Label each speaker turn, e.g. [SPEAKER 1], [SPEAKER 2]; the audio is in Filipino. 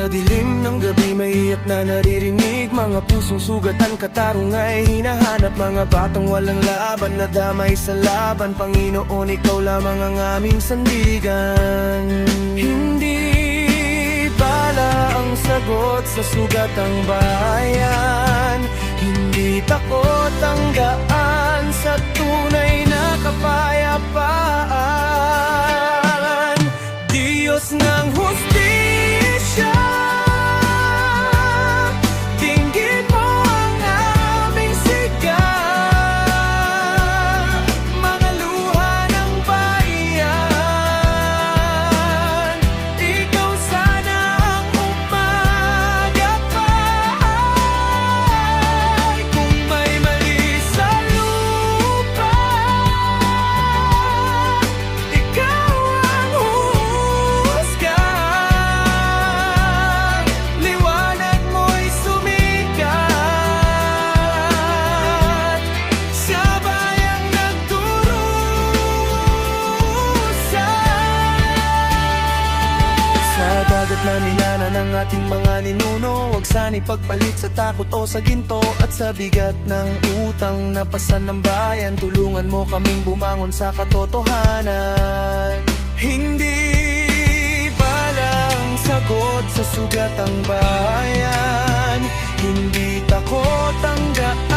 [SPEAKER 1] Sa dilim ng gabi may iyak na naririnig, mga pusong sugatan, katarong ay hinahanap, mga batang walang laban na damay sa laban. Panginoon, ikaw lamang ang aming sandigan. Hindi bala ang sagot sa sugatang bayan, hindi takot ang daan sa tunay na kapayapaan. Diyos ng hustisya, dinggin mo ang aming sigaw, mga luha ng bayan. Ikaw sana ang umagapay, kung may mali sa lupa, ikaw ang huhusga. Liwanag mo'y sumikat sa bayang nagdurusa. Sa dagat na minana ng ating mga ninuno, huwag sana'y pagpalit sa takot o sa ginto, at sa bigat ng utang na pasan ng bayan, tulungan mo kaming bumangon sa katotohanan. Hindi palang sagot sa sugatang bayan, hindi takot ang daan